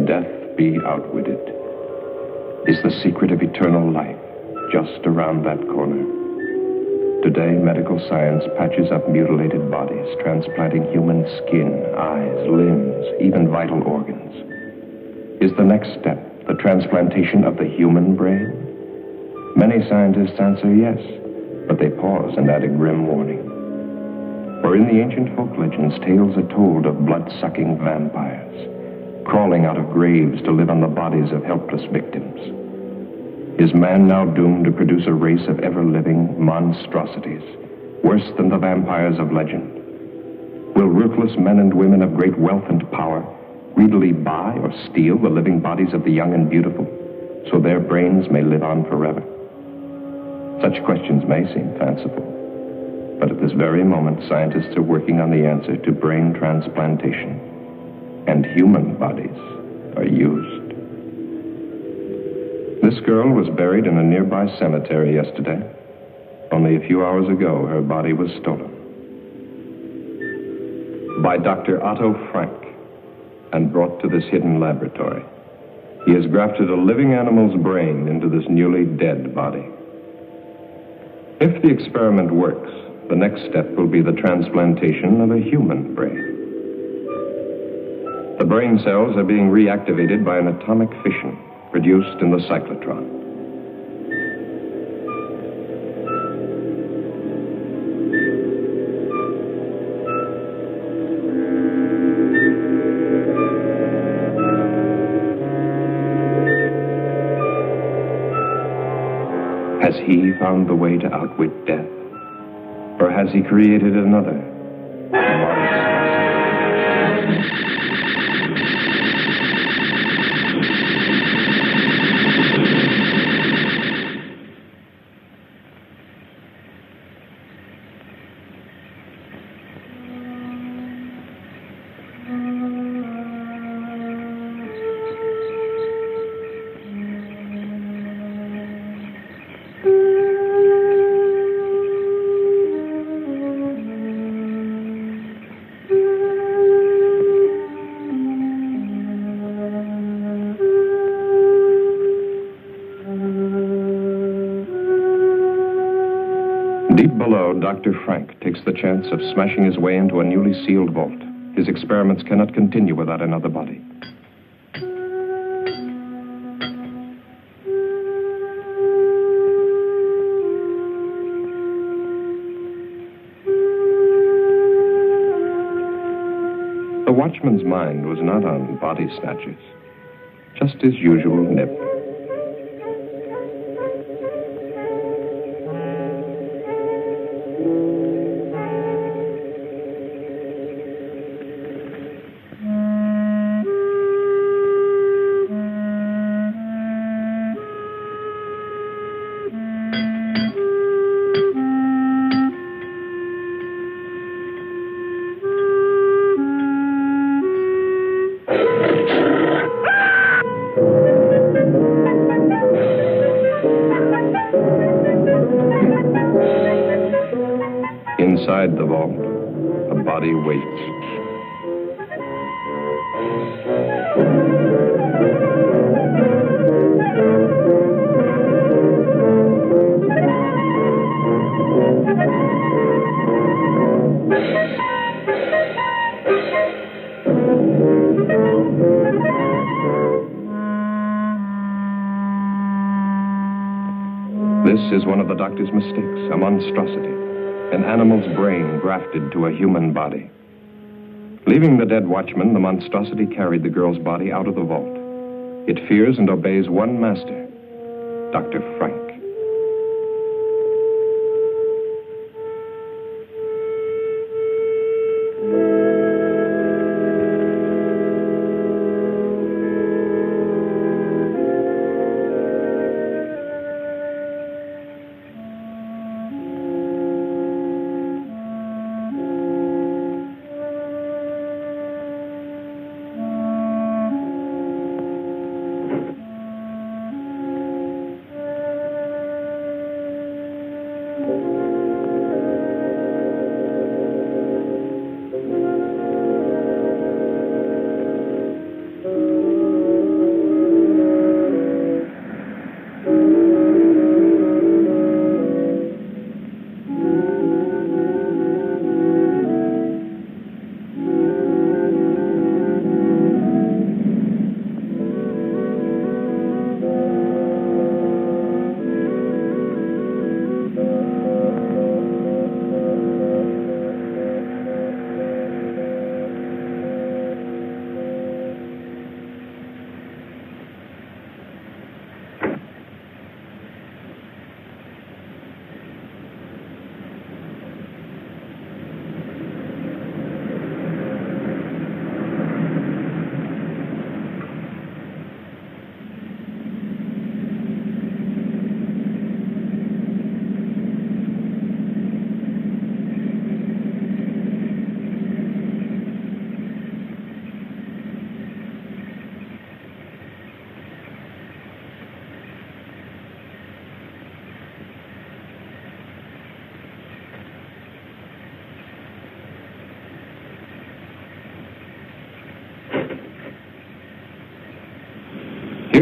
Can death be outwitted? Is the secret of eternal life just around that corner? Today, medical science patches up mutilated bodies, transplanting human skin, eyes, limbs, even vital organs. Is the next step the transplantation of the human brain? Many scientists answer yes, but they pause and add a grim warning. For in the ancient folk legends, tales are told of blood-sucking vampires, crawling out of graves to live on the bodies of helpless victims. Is man now doomed to produce a race of ever-living monstrosities, worse than the vampires of legend? Will ruthless men and women of great wealth and power greedily buy or steal the living bodies of the young and beautiful, so their brains may live on forever? Such questions may seem fanciful, but at this very moment, scientists are working on the answer to brain transplantation, and human bodies are used. This girl was buried in a nearby cemetery yesterday. Only a few hours ago, her body was stolen. By Dr. Otto Frank, and brought to this hidden laboratory. He has grafted a living animal's brain into this newly dead body. If the experiment works, the next step will be the transplantation of a human brain. The brain cells are being reactivated by an atomic fission produced in the cyclotron. Has he found the way to outwit death? Or has he created another? Deep below, Dr. Frank takes the chance of smashing his way into a newly sealed vault. His experiments cannot continue without another body. The watchman's mind was not on body snatchers, just his usual nip. Inside the vault, a body waits. This is one of the doctor's mistakes, a monstrosity. An animal's brain grafted to a human body. Leaving the dead watchman, the monstrosity carried the girl's body out of the vault. It fears and obeys one master, Dr. Frank.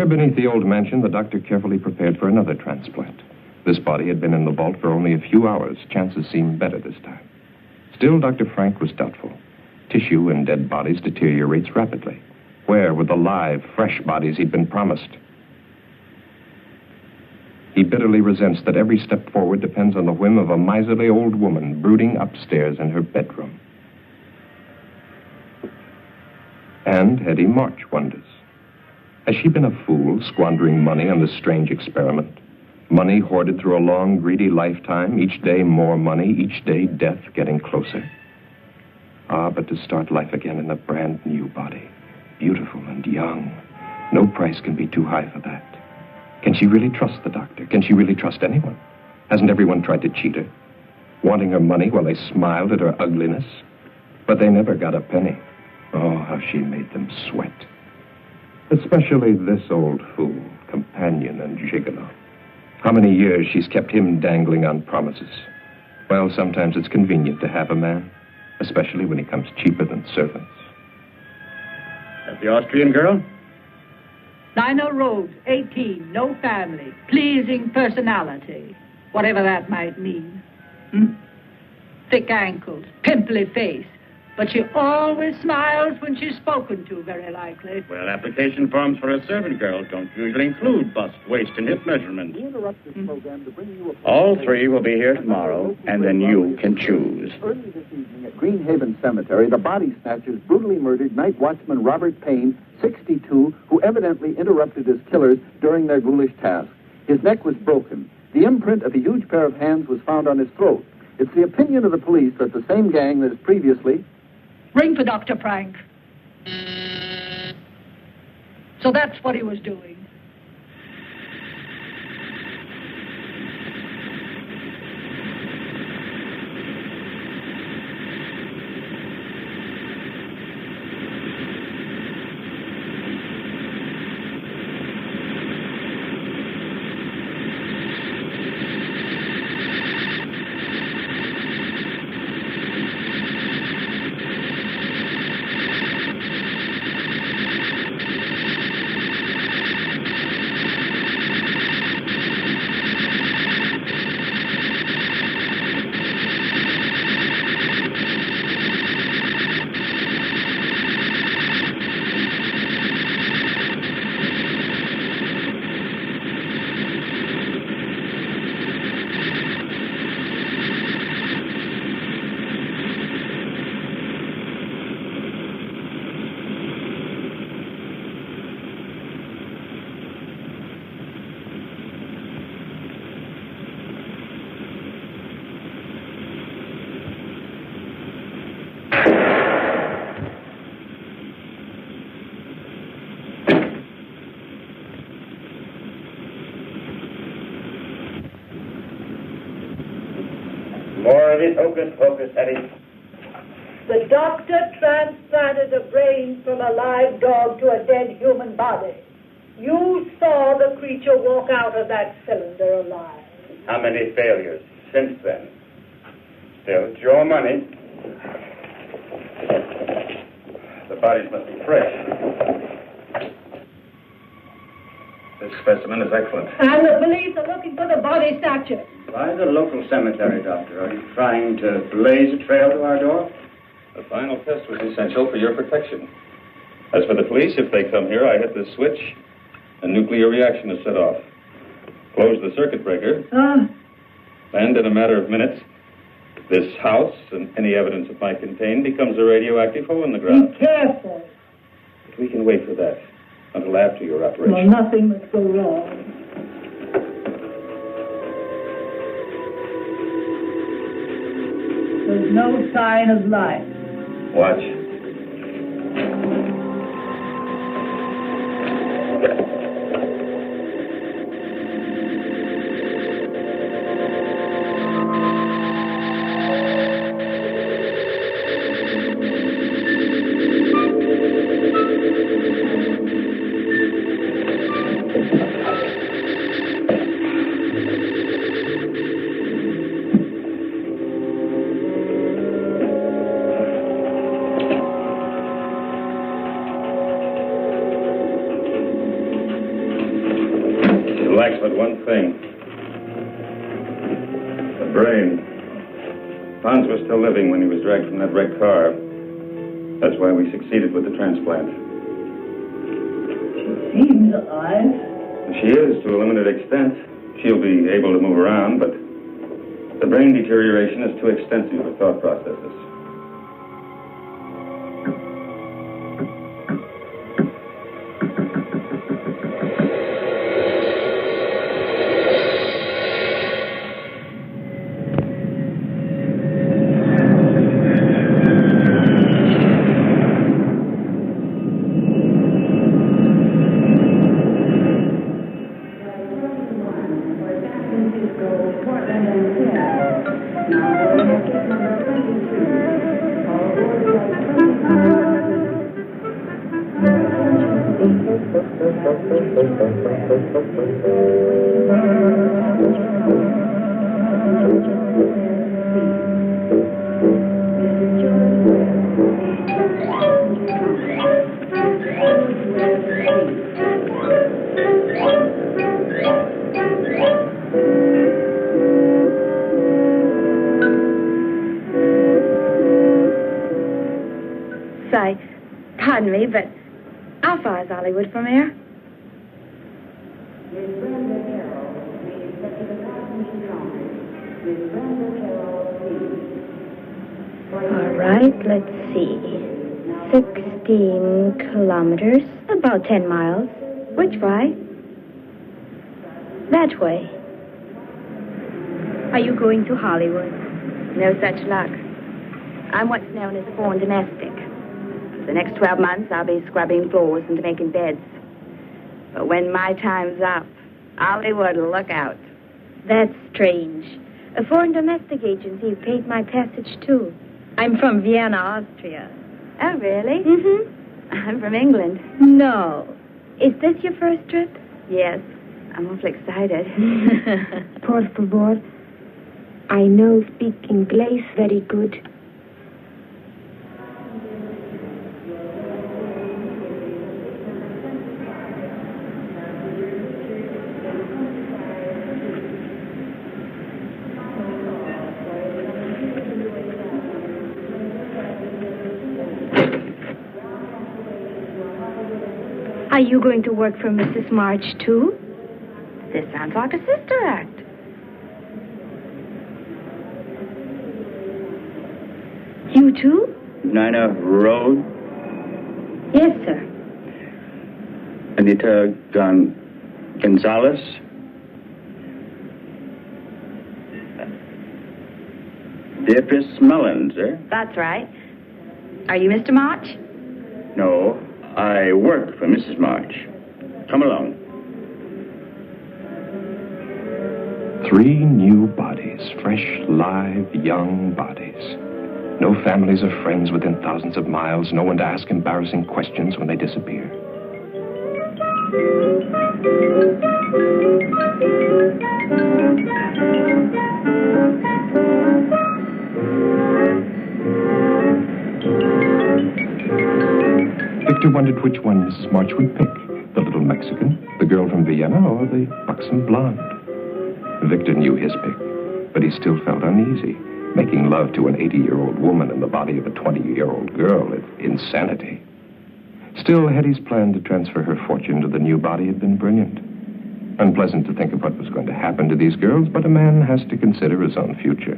Here beneath the old mansion, the doctor carefully prepared for another transplant. This body had been in the vault for only a few hours. Chances seemed better this time. Still, Dr. Frank was doubtful. Tissue in dead bodies deteriorates rapidly. Where were the live, fresh bodies he'd been promised? He bitterly resents that every step forward depends on the whim of a miserly old woman brooding upstairs in her bedroom. And Hetty March wonders. Has she been a fool, squandering money on this strange experiment? Money hoarded through a long, greedy lifetime, each day more money, each day death getting closer. But to start life again in a brand new body, beautiful and young, no price can be too high for that. Can she really trust the doctor? Can she really trust anyone? Hasn't everyone tried to cheat her? Wanting her money while they smiled at her ugliness? But they never got a penny. Oh, how she made them sweat. Especially this old fool, companion and gigolo. How many years she's kept him dangling on promises. Well, sometimes it's convenient to have a man, especially when he comes cheaper than servants. That the Austrian girl? Lionel Rhodes, 18, no family, pleasing personality, whatever that might mean. Thick ankles, pimply face, but she always smiles when she's spoken to, very likely. Well, application forms for a servant girl don't usually include bust, waist, and hip measurements. All three will be here tomorrow, and then you can choose. Early this evening at Greenhaven Cemetery, the body snatchers brutally murdered night watchman Robert Payne, 62, who evidently interrupted his killers during their ghoulish task. His neck was broken. The imprint of a huge pair of hands was found on his throat. It's the opinion of the police that the same gang that has previously... Ring for Dr. Frank. So that's what he was doing. More of it, hocus pocus, Hetty. The doctor transplanted a brain from a live dog to a dead human body. You saw the creature walk out of that cylinder alive. How many failures since then? Still, it's your money. The bodies must be fresh. This specimen is excellent. And the police are looking for the body snatcher. Why the local cemetery, Doctor? Are you trying to blaze a trail to our door? The final test was essential for your protection. As for the police, if they come here, I hit the switch, a nuclear reaction is set off. Close the circuit breaker, and in a matter of minutes, this house and any evidence it might contain becomes a radioactive hole in the ground. Be careful. But we can wait for that until after your operation. Well, nothing must go wrong. There's no sign of life. Watch. but one thing. The brain. Hans was still living when he was dragged from that red car. That's why we succeeded with the transplant. She seems alive. She is, to a limited extent. She'll be able to move around, but the brain deterioration is too extensive for thought processes. Pardon me, but how far is Hollywood from here? All right, let's see. 16 kilometers, about 10 miles. Which way? That way. Are you going to Hollywood? No such luck. I'm what's known as a foreign domestic. For the next 12 months, I'll be scrubbing floors and making beds. But when my time's up, Hollywood will look out. That's strange. A foreign domestic agency paid my passage, too. I'm from Vienna, Austria. Oh, really? Mm-hmm. I'm from England. No. Is this your first trip? Yes. I'm awfully excited. Por favor. I know speak English very good. Are you going to work for Mrs. March, too? This sounds like a sister act. You, too? Nina Road? Yes, sir. Anita Gonzalez? Beatrice Mullins, eh? That's right. Are you Mr. March? No, I work for Mrs. March. Come along. 3 new bodies, fresh, live, young bodies. No families or friends within thousands of miles. No one to ask embarrassing questions when they disappear. Victor wondered which one Mrs. March would pick. The little Mexican, the girl from Vienna, or the buxom blonde. Victor knew his pick, but he still felt uneasy. Making love to an 80-year-old woman in the body of a 20-year-old girl is insanity. Still, Hetty's plan to transfer her fortune to the new body had been brilliant. Unpleasant to think of what was going to happen to these girls, but a man has to consider his own future.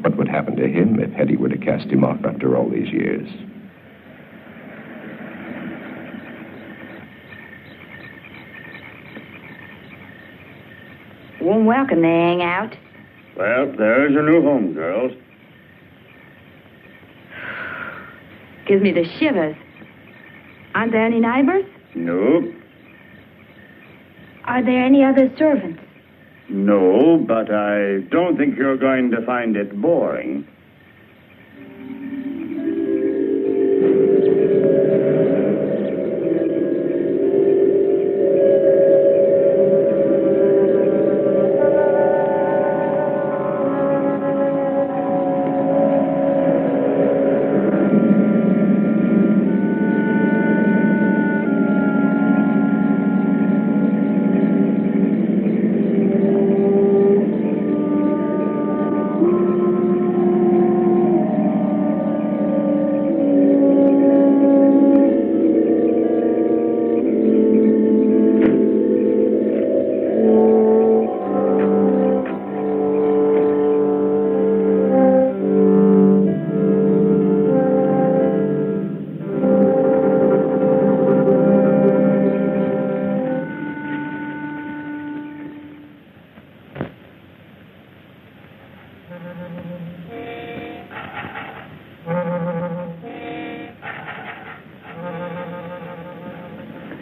What would happen to him if Hetty were to cast him off after all these years? Warm welcome they hang out. Well, there's your new home, girls. Gives me the shivers. Aren't there any neighbors? Nope. Are there any other servants? No, but I don't think you're going to find it boring.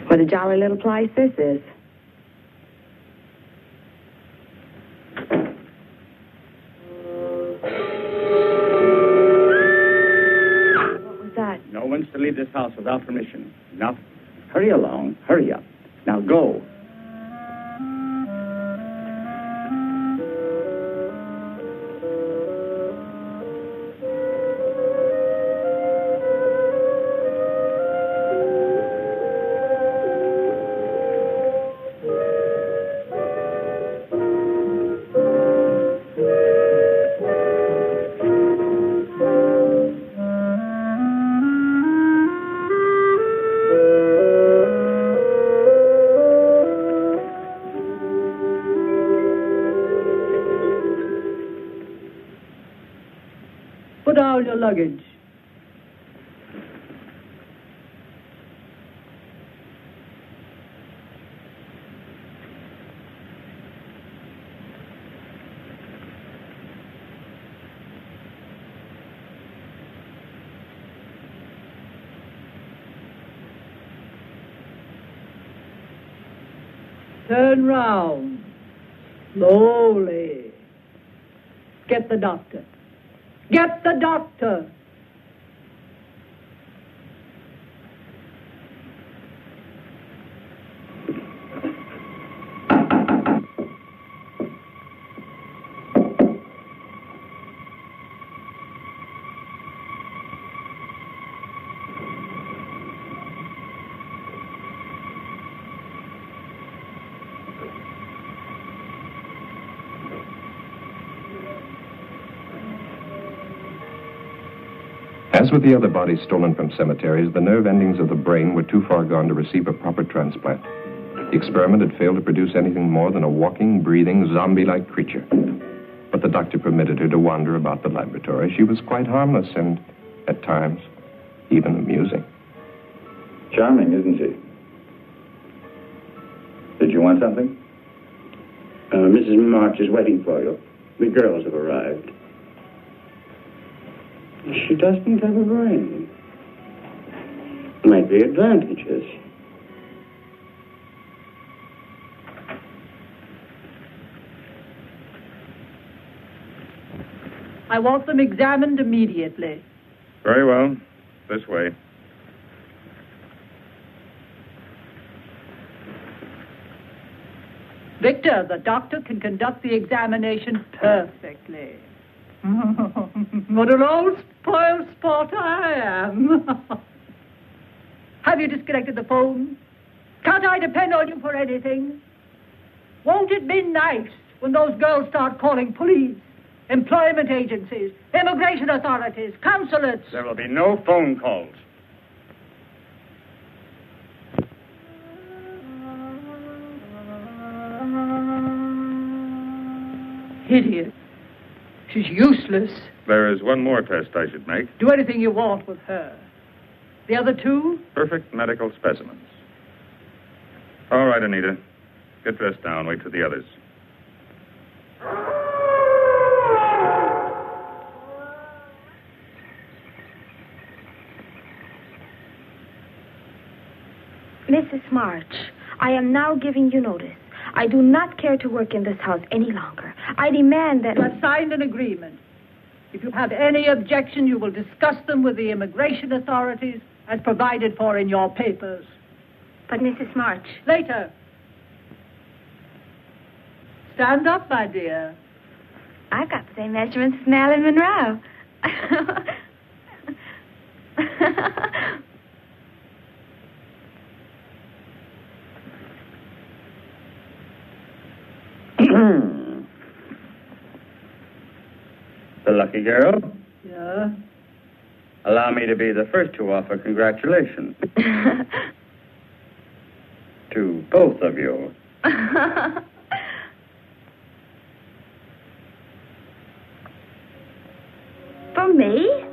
What a jolly little place this is. What was that? No one's to leave this house without permission. Now, hurry along. Hurry up. Now, go. Put down your luggage. Turn round. Slowly. Get the doctor. Get the doctor. As with the other bodies stolen from cemeteries, the nerve endings of the brain were too far gone to receive a proper transplant. The experiment had failed to produce anything more than a walking, breathing, zombie-like creature. But the doctor permitted her to wander about the laboratory. She was quite harmless and, at times, even amusing. Charming, isn't she? Did you want something? Mrs. March is waiting for you. The girls have arrived. She doesn't have a brain. Might be advantages. I want them examined immediately. Very well. This way. Victor, the doctor can conduct the examination perfectly. What an old spoiled sport I am. Have you disconnected the phone? Can't I depend on you for anything? Won't it be nice when those girls start calling police, employment agencies, immigration authorities, consulates? There will be no phone calls. Idiot. She's useless. There is one more test I should make. Do anything you want with her. The other two? Perfect medical specimens. All right, Anita. Get dressed now and wait for the others. Mrs. March, I am now giving you notice. I do not care to work in this house any longer. I demand that... You have signed an agreement. If you have any objection, you will discuss them with the immigration authorities as provided for in your papers. But, Mrs. March... Later. Stand up, my dear. I've got the same measurements as Marilyn Monroe. The lucky girl. Yeah? Allow me to be the first to offer congratulations. To both of you. For me?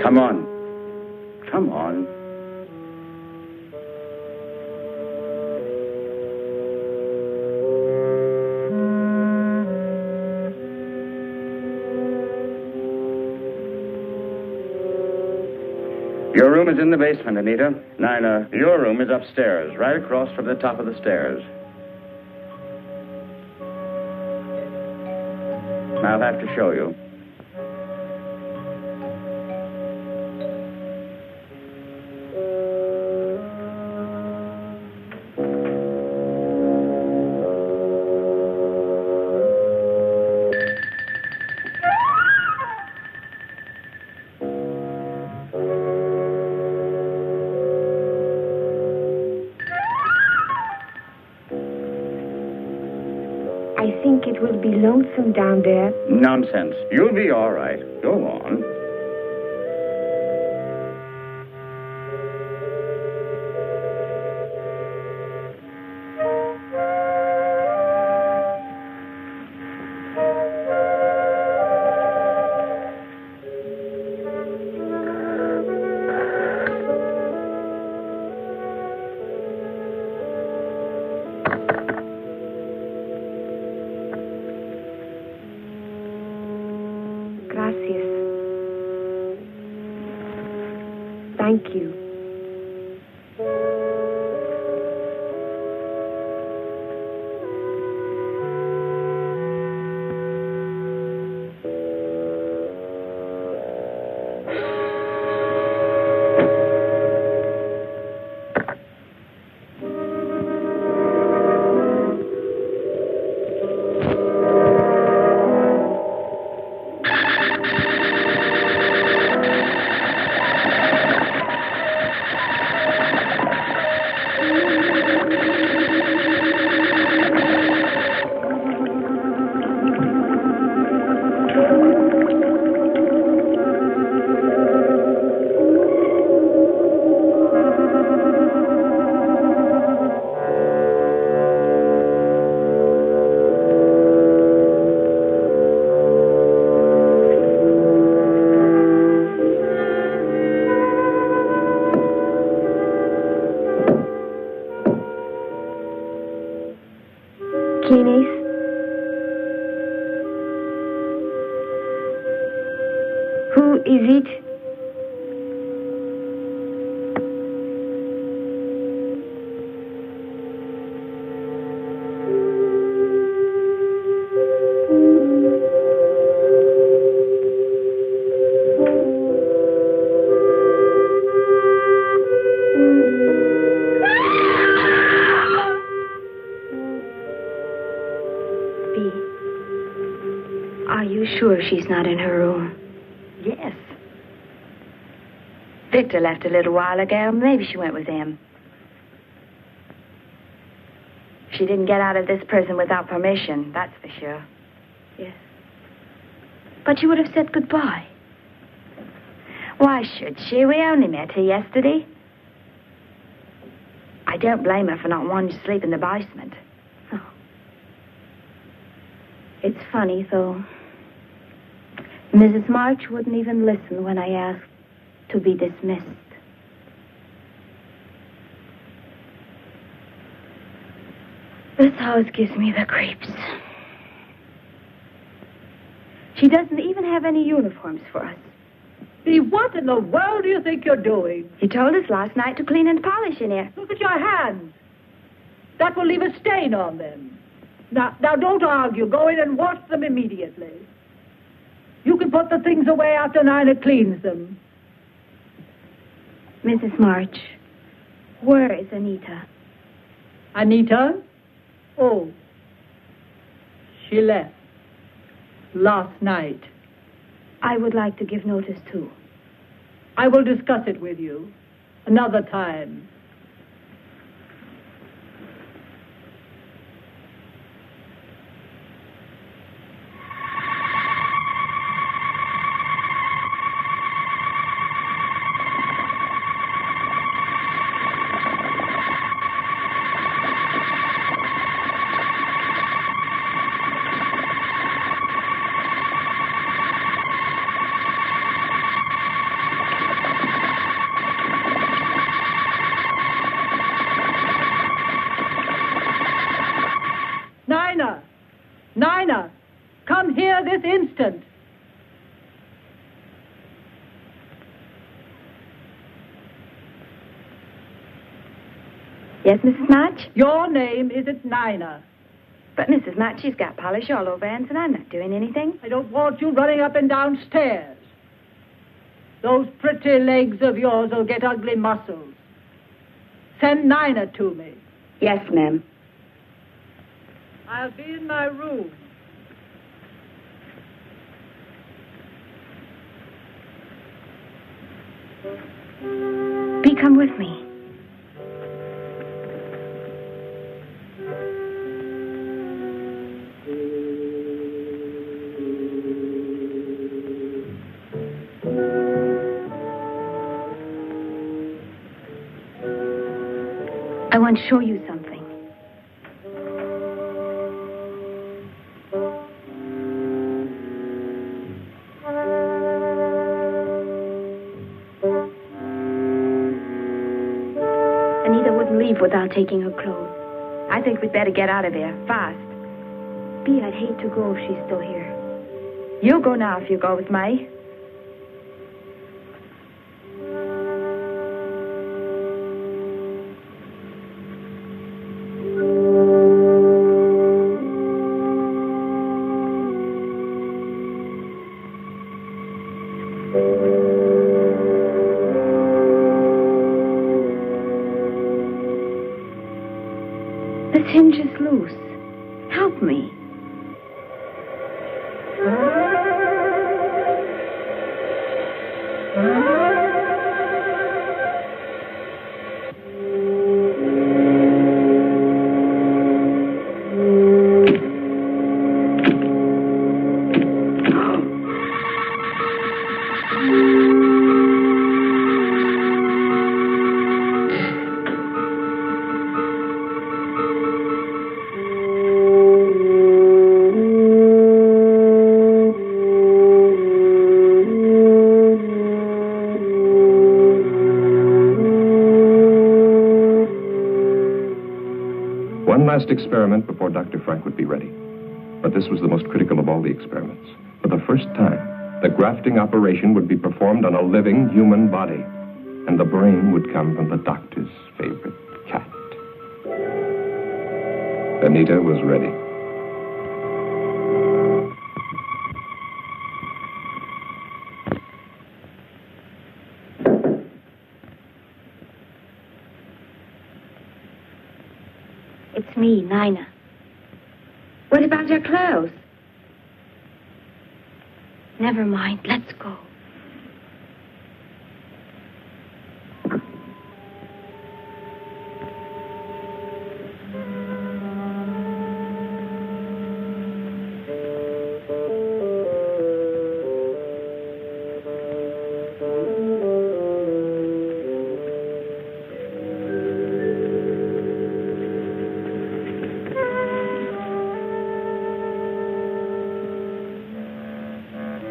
Come on. Come on. Your room is in the basement, Anita. Nina, your room is upstairs, right across from the top of the stairs. I'll have to show you. I think it will be lonesome down there. Nonsense. You'll be all right. Go on. Gracias. Thank you. Kines? Who is it? Are you sure she's not in her room? Yes. Victor left a little while ago. Maybe she went with him. She didn't get out of this prison without permission, that's for sure. Yes. But you would have said goodbye. Why should she? We only met her yesterday. I don't blame her for not wanting to sleep in the basement. Oh. It's funny, though. Mrs. March wouldn't even listen when I asked to be dismissed. This house gives me the creeps. She doesn't even have any uniforms for us. Bea, what in the world do you think you're doing? You told us last night to clean and polish in here. Look at your hands. That will leave a stain on them. Now, don't argue. Go in and wash them immediately. You can put the things away after Nina cleans them. Mrs. March, where is Anita? Anita? Oh. She left. Last night. I would like to give notice, too. I will discuss it with you another time. Yes, Mrs. March? Your name isn't Nina. But Mrs. March, she's got polish all over hands, and I'm not doing anything. I don't want you running up and down stairs. Those pretty legs of yours will get ugly muscles. Send Nina to me. Yes, ma'am. I'll be in my room. Bee, come with me. I want to show you something. Anita wouldn't leave without taking her clothes. I think we'd better get out of here, fast. Bee, I'd hate to go if she's still here. You go now if you go with me. This hinge is loose. Help me. One last experiment before Dr. Frank would be ready. But this was the most critical of all the experiments. For the first time, the grafting operation would be performed on a living human body, and the brain would come from the doctor's favorite cat. Anita was ready. It's me, Nina. What about your clothes? Never mind. Let's go.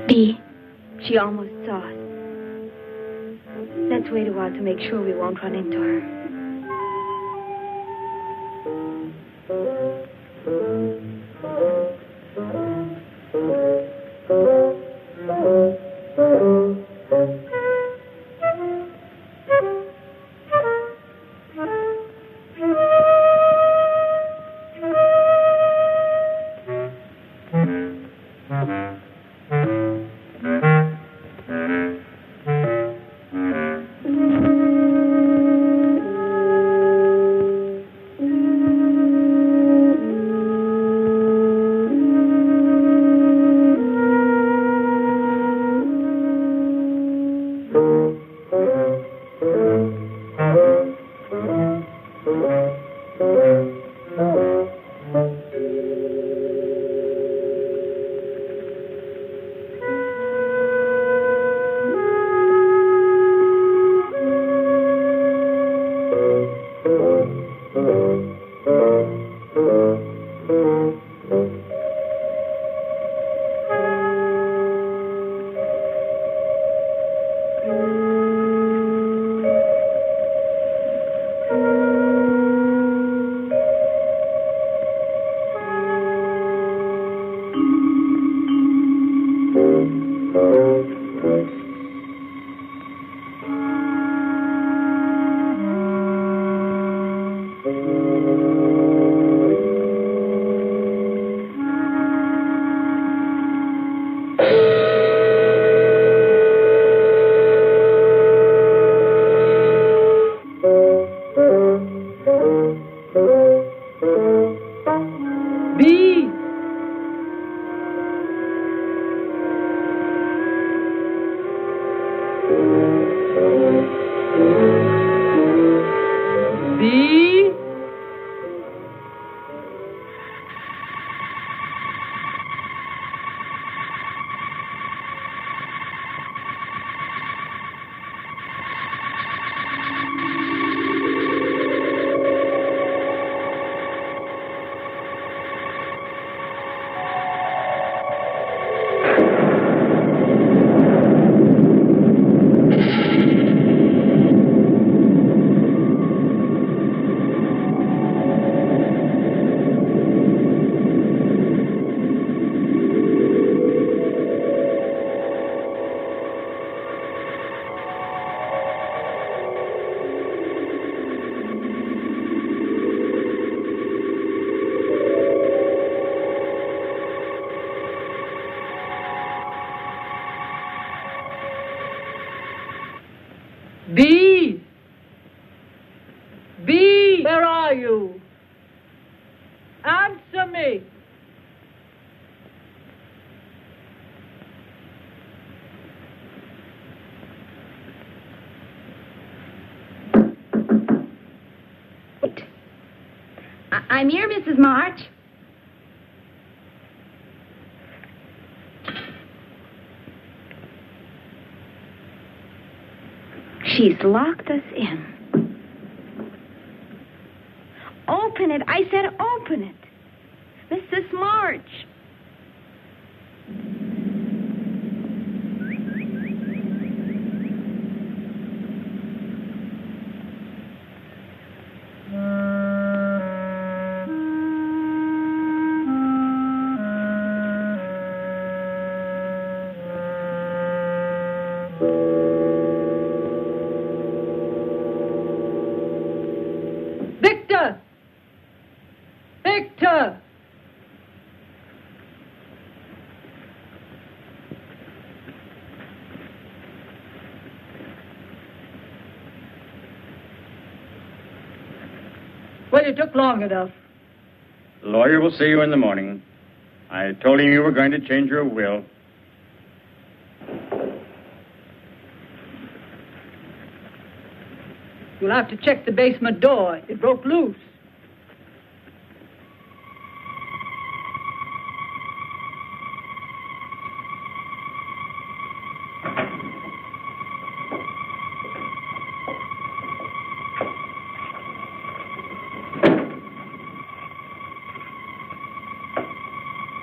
Bee, she almost saw us. Let's wait a while to make sure we won't run into her. B! B! Where are you? Answer me! I'm here, Mrs. March. She's locked us in. Open it. I said open it. Mrs. March. Victor! Victor! Well, it took long enough. The lawyer will see you in the morning. I told him you were going to change your will. You'll have to check the basement door. It broke loose.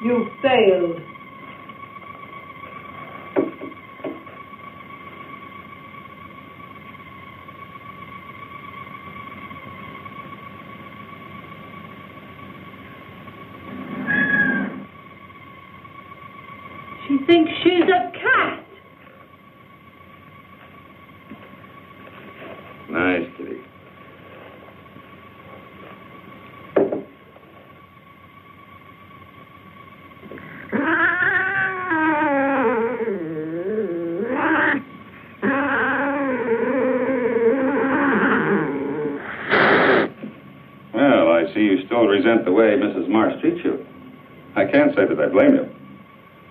You failed. She thinks she's a cat. Nice, kitty. Well, I see you still resent the way Mrs. Marsh treats you. I can't say that I blame you.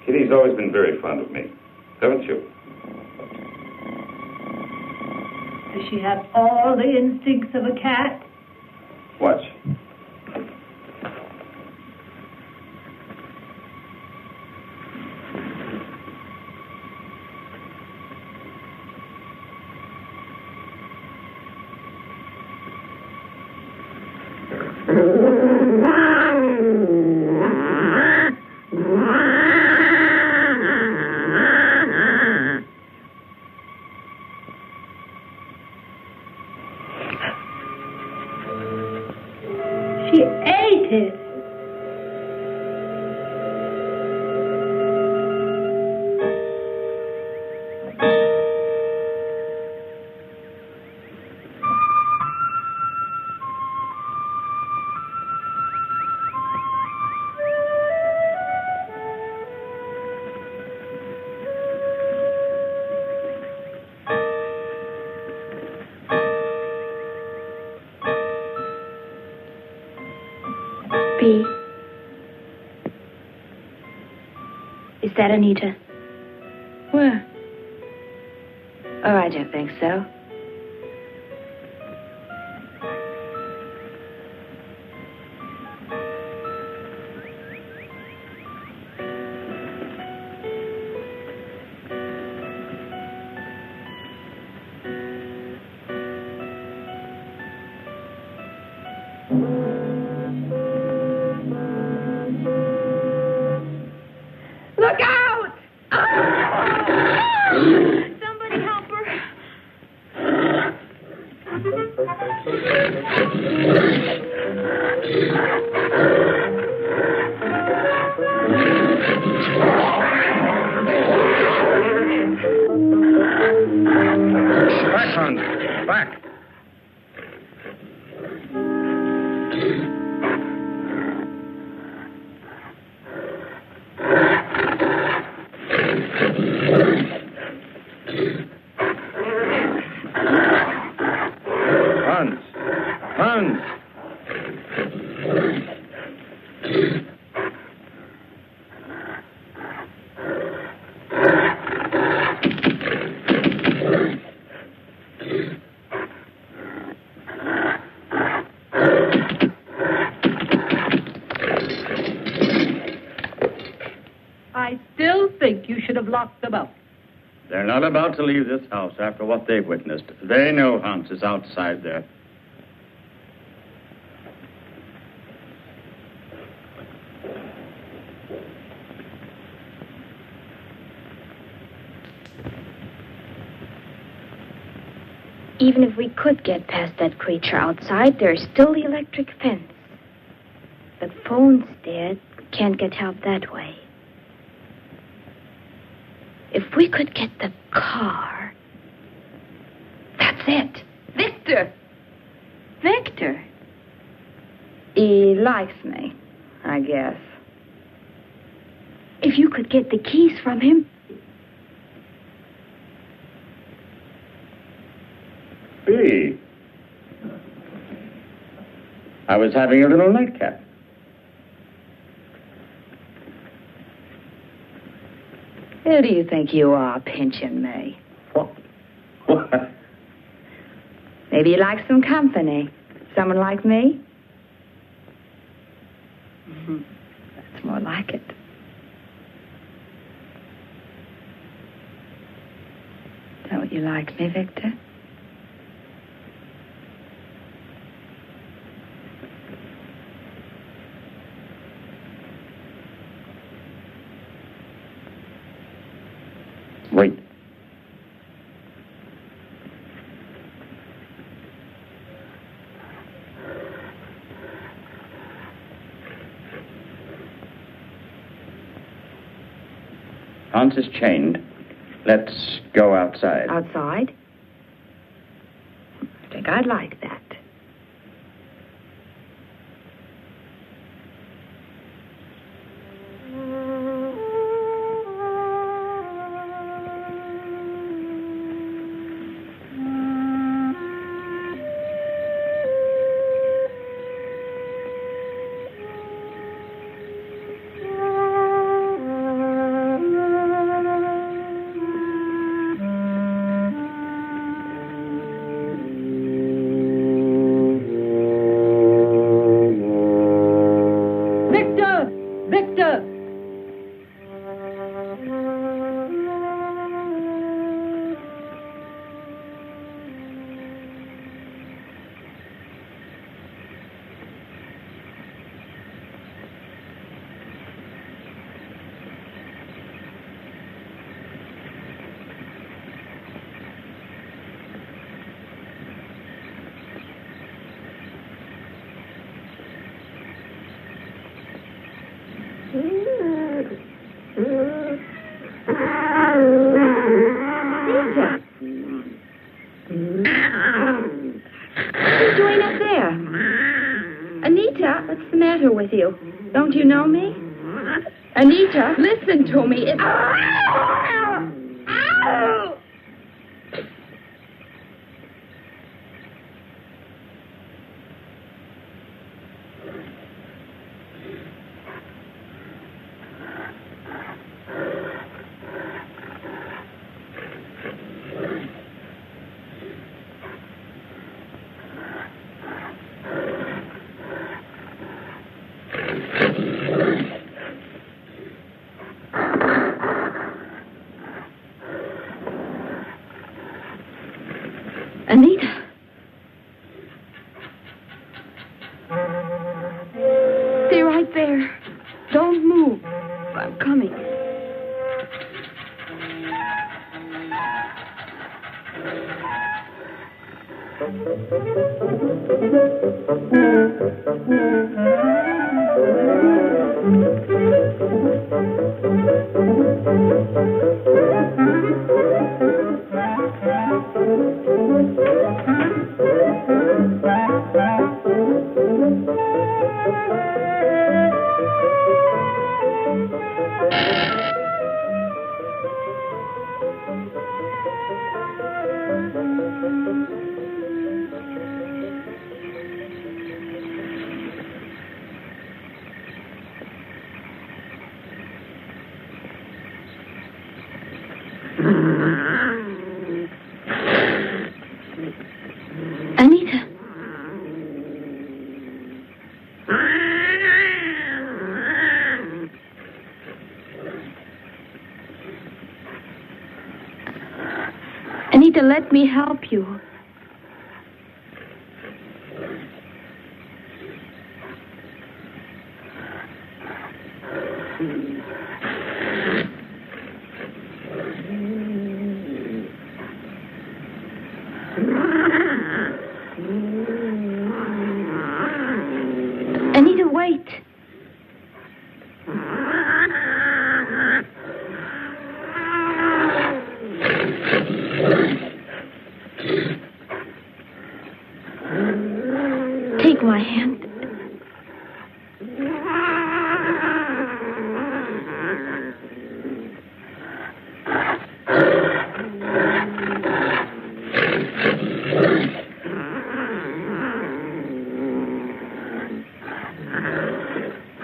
Kitty's always been very fond of me, haven't you? Does she have all the instincts of a cat? Watch. She ate it. B. Is that Anita? Where? Oh, I don't think so. Look out! Somebody help her. Back, Hans. Back. lock them up. They're not about to leave this house after what they've witnessed. They know Hans is outside there. Even if we could get past that creature outside, there's still the electric fence. The phone's dead. Can't get help that way. If we could get the car... That's it. Victor! Victor? He likes me, I guess. If you could get the keys from him... B. I was having a little nightcap. Who do you think you are, pinching me? What? Maybe you like some company. Someone like me? That's more like it. Don't you like me, Victor? Wait. Hans is chained. Let's go outside. Outside? I think I'd like that. With you. Don't you know me? Anita, listen to me. It's... Anita. Stay right there. Don't move. I'm coming. Anita, let me help you. Anita, wait. Take my hand.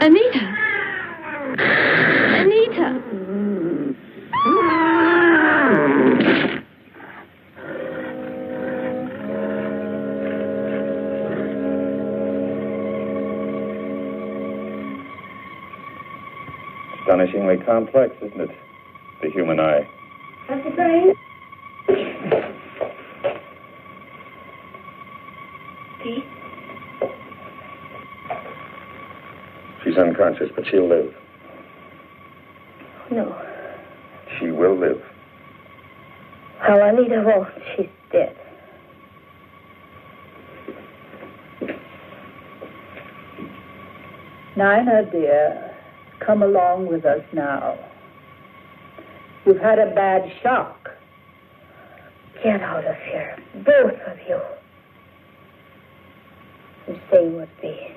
Anita! Anita! Astonishingly complex, isn't it? The human eye. Dr. Crane? Pete? She's unconscious, but she'll live. No. She will live. Oh, Anita won't. She's dead. Nina, dear, come along with us now. You've had a bad shock. Get out of here, both of you. And say what be.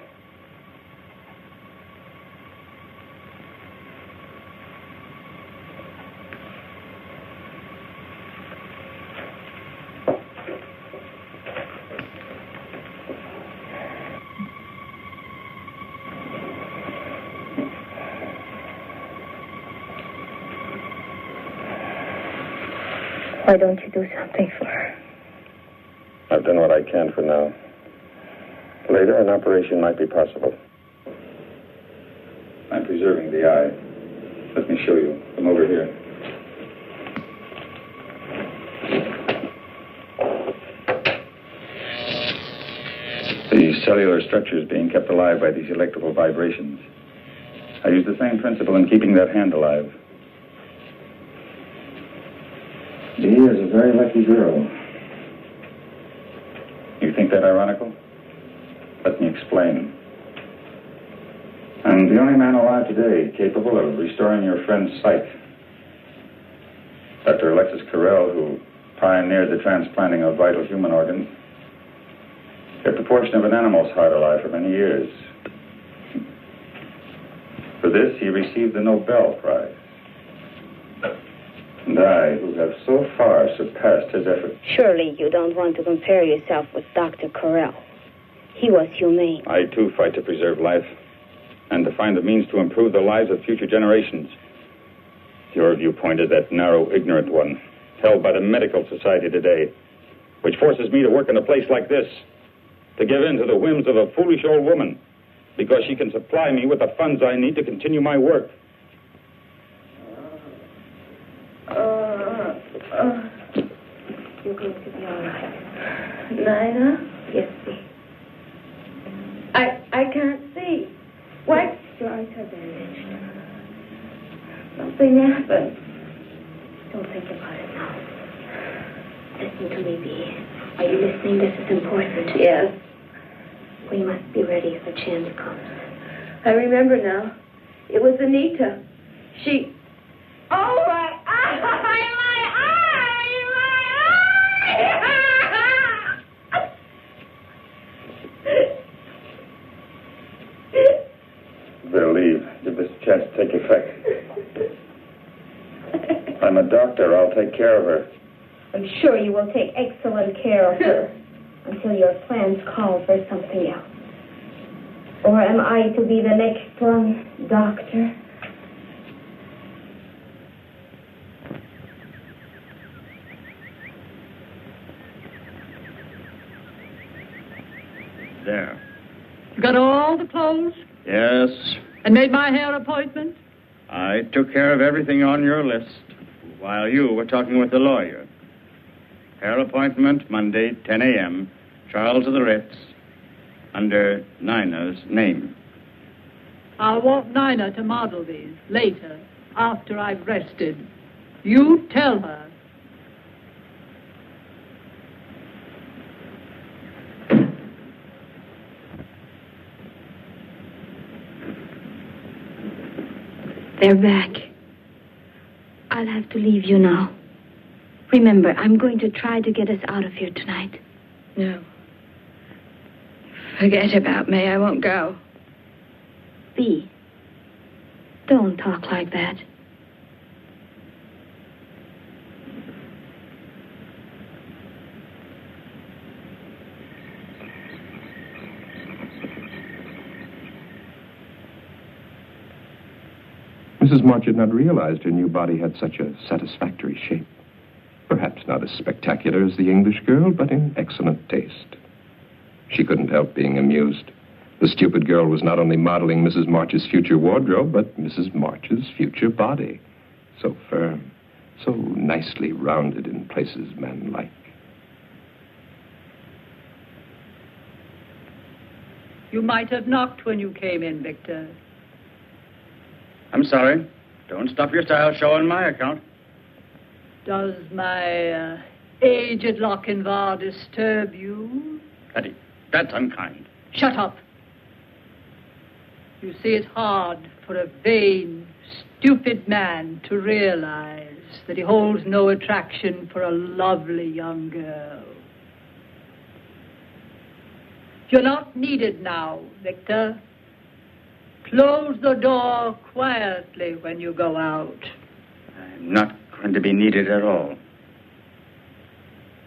Why don't you do something for her? I've done what I can for now. Later, an operation might be possible. I'm preserving the eye. Let me show you. Come over here. The cellular structure is being kept alive by these electrical vibrations. I use the same principle in keeping that hand alive. Dee is a very lucky girl. You think that ironical? Let me explain. I'm the only man alive today capable of restoring your friend's sight. Dr. Alexis Carrel, who pioneered the transplanting of vital human organs, kept a portion of an animal's heart alive for many years. For this, he received the Nobel Prize. And I, who have so far surpassed his efforts. Surely you don't want to compare yourself with Dr. Carrel. He was humane. I, too, fight to preserve life and to find the means to improve the lives of future generations. Your viewpoint is that narrow, ignorant one, held by the medical society today, which forces me to work in a place like this, to give in to the whims of a foolish old woman, because she can supply me with the funds I need to continue my work. You're going to be all right. Nina? Yes, dear. I can't see. What? Your eyes are bandaged. Something happened. Don't think about it now. Listen to me, Bee. Are you listening? This is important. Yes. We must be ready if a chance comes. I remember now. It was Anita. She... Oh, my eye! My eye! They'll leave. Give this a chance to take effect. I'm a doctor. I'll take care of her. I'm sure you will take excellent care of her until your plans call for something else. Or am I to be the next one, doctor? There. You got all the clothes? Yes. And made my hair appointment? I took care of everything on your list while you were talking with the lawyer. Hair appointment, Monday, 10 a.m. Charles of the Ritz, under Nina's name. I'll want Nina to model these later, after I've rested. You tell her. They're back. I'll have to leave you now. Remember, I'm going to try to get us out of here tonight. No. Forget about me. I won't go. Bea, don't talk like that. Mrs. March had not realized her new body had such a satisfactory shape. Perhaps not as spectacular as the English girl, but in excellent taste. She couldn't help being amused. The stupid girl was not only modeling Mrs. March's future wardrobe, but Mrs. March's future body. So firm, so nicely rounded in places men like. You might have knocked when you came in, Victor. I'm sorry. Don't stop your style show on my account. Does my aged Lochinvar disturb you? Hetty, that's unkind. Shut up. You see, it's hard for a vain, stupid man to realize that he holds no attraction for a lovely young girl. You're not needed now, Victor. Close the door quietly when you go out. I'm not going to be needed at all.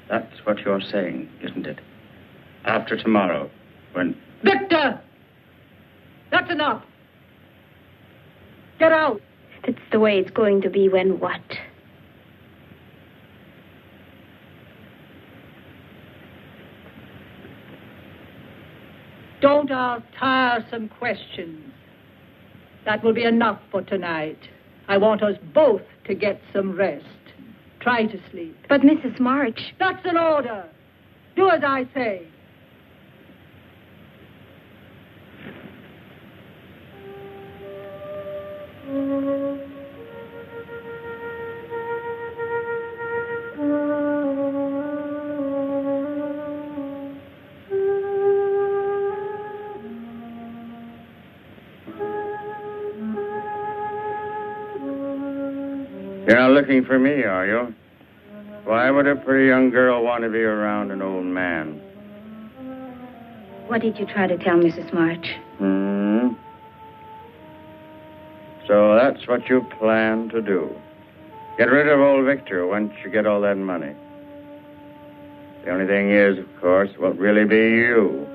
That's what you're saying, isn't it? After tomorrow, when... Victor! That's enough. Get out. That's the way it's going to be when what? Don't ask tiresome questions. That will be enough for tonight. I want us both to get some rest. Try to sleep. But Mrs. March... That's an order. Do as I say. You're not looking for me, are you? Why would a pretty young girl want to be around an old man? What did you try to tell Mrs. March? So that's what you plan to do. Get rid of old Victor once you get all that money. The only thing is, of course, it won't really be you.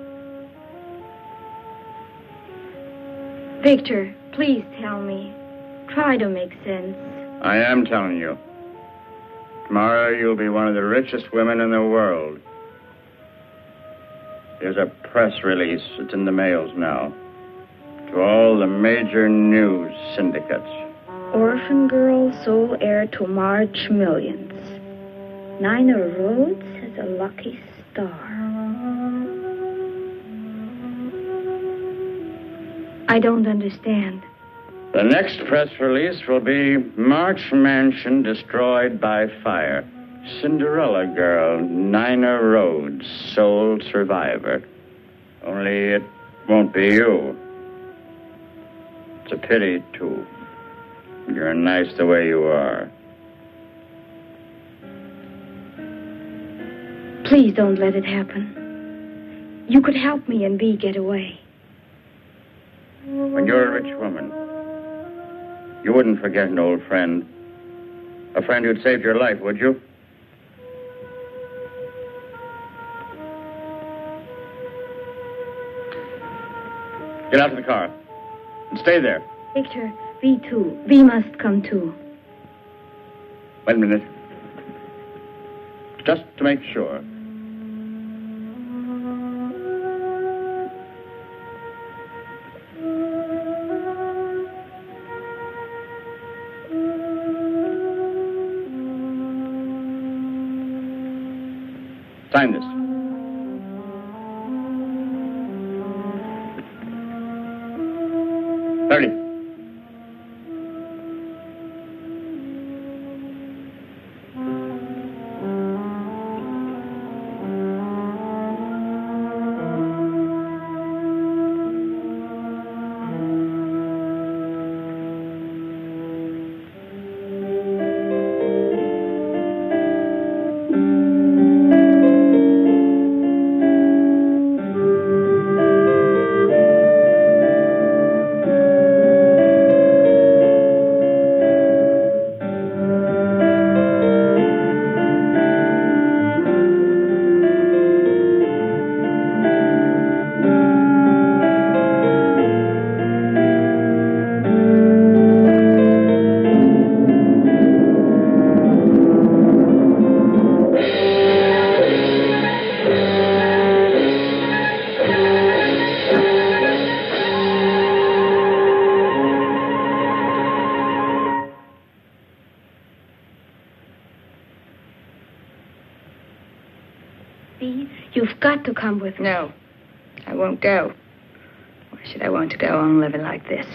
Victor, please tell me. Try to make sense. I am telling you. Tomorrow you'll be one of the richest women in the world. There's a press release. It's in the mails now. To all the major news syndicates. Orphan girl, sole heir to March millions. Nina Rhodes has a lucky star. I don't understand. The next press release will be March Mansion destroyed by fire. Cinderella girl, Nina Rhodes, sole survivor. Only it won't be you. It's a pity, too. You're nice the way you are. Please don't let it happen. You could help me and Bea get away. When you're a rich woman, you wouldn't forget an old friend. A friend who'd saved your life, would you? Get out of the car. And stay there. Victor, Bea too. Bea must come too. Wait a minute. Just to make sure. Sign this. Hurry. You've got to come with me. No, I won't go. Why should I want to go on living like this?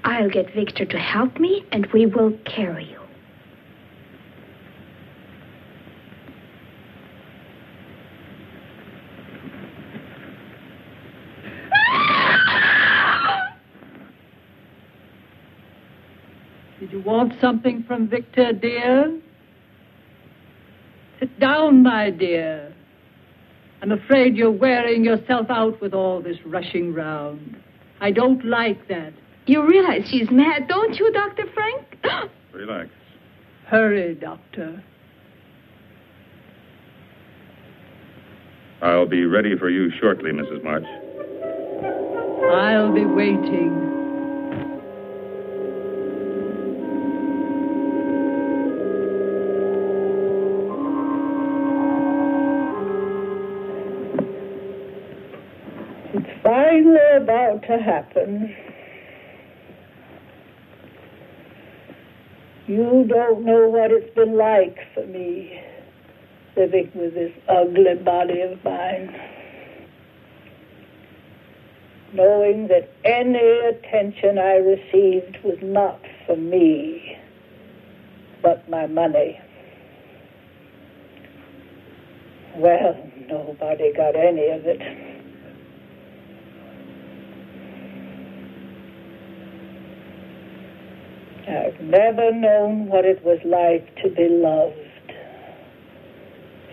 I'll get Victor to help me, and we will carry you. Did you want something from Victor, dear? Sit down, my dear. I'm afraid you're wearing yourself out with all this rushing round. I don't like that. You realize she's mad, don't you, Dr. Frank? Relax. Hurry, Doctor. I'll be ready for you shortly, Mrs. March. I'll be waiting. It's finally about to happen. You don't know what it's been like for me, living with this ugly body of mine. Knowing that any attention I received was not for me, but my money. Well, nobody got any of it. I've never known what it was like to be loved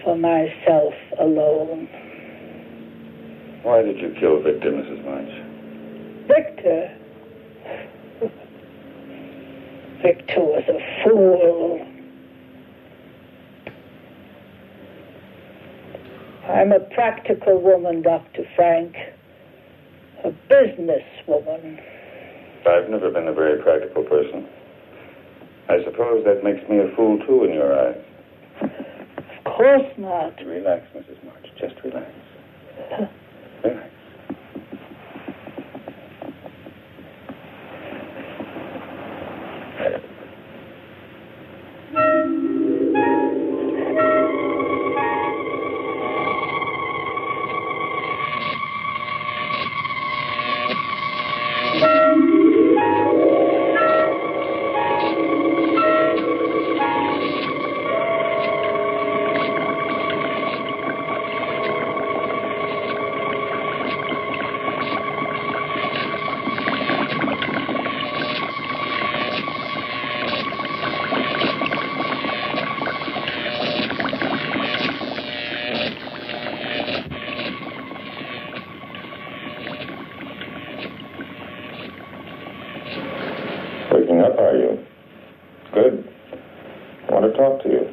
for myself alone. Why did you kill Victor, Mrs. March? Victor? Victor was a fool. I'm a practical woman, Dr. Frank. A business woman. I've never been a very practical person. I suppose that makes me a fool, too, in your eyes. Of course not. Relax, Mrs. March. Just relax. Relax. Waking up, are you? Good. I want to talk to you.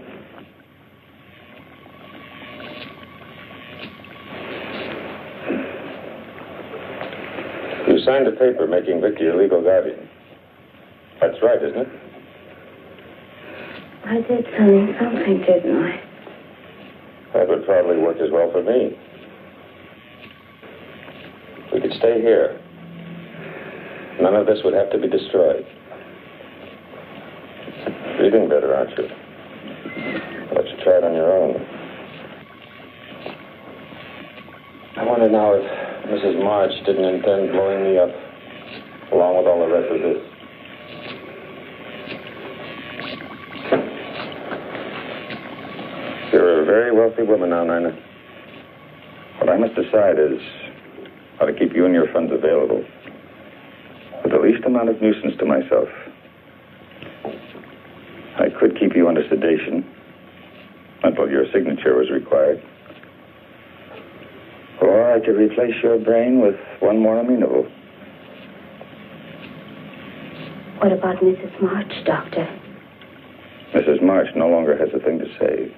You signed a paper making Victor your legal guardian. That's right, isn't it? I did sign something, didn't I? That would probably work as well for me. We could stay here. None of this would have to be destroyed. Breathing better, aren't you? I'll let you try it on your own. I wonder now if Mrs. March didn't intend blowing me up, along with all the rest of this. You're a very wealthy woman now, Nina. What I must decide is how to keep you and your funds available with the least amount of nuisance to myself. I could keep you under sedation until your signature was required. Or I could replace your brain with one more amenable. What about Mrs. March, Doctor? Mrs. March no longer has a thing to say.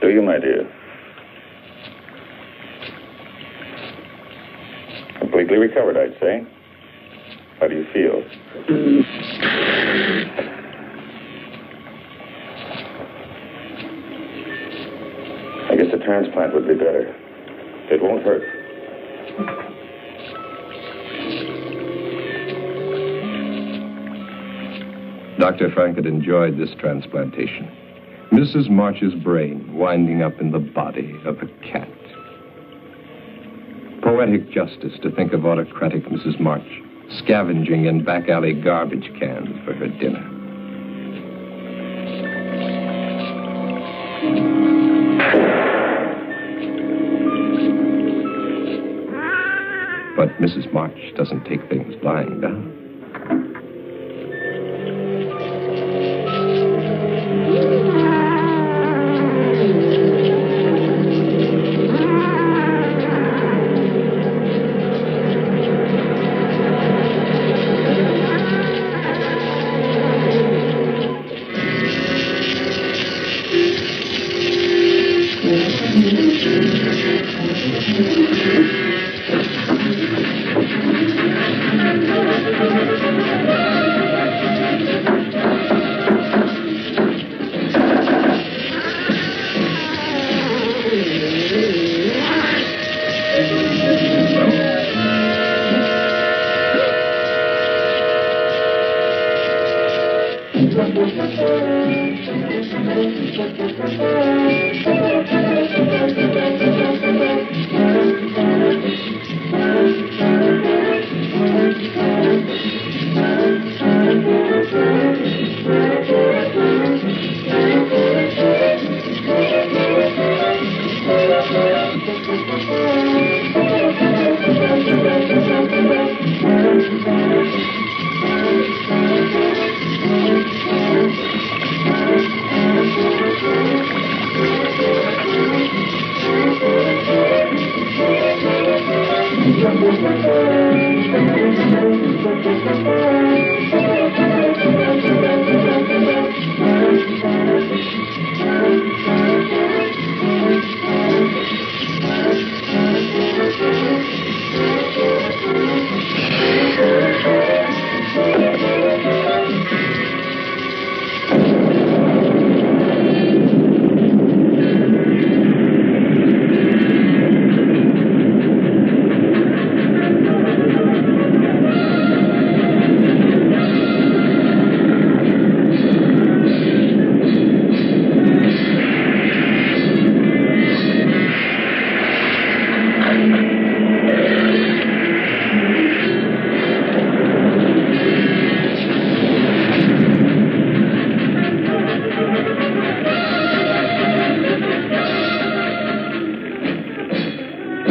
Do you, my dear? Completely recovered, I'd say. How do you feel? I guess a transplant would be better. It won't hurt. Dr. Frank had enjoyed this transplantation. Mrs. March's brain winding up in the body of a cat. Poetic justice to think of autocratic Mrs. March scavenging in back alley garbage cans for her dinner. But Mrs. March doesn't take things lying down.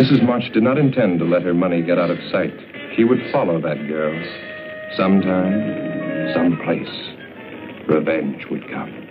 Mrs. March did not intend to let her money get out of sight. She would follow that girl. Sometime, someplace, revenge would come.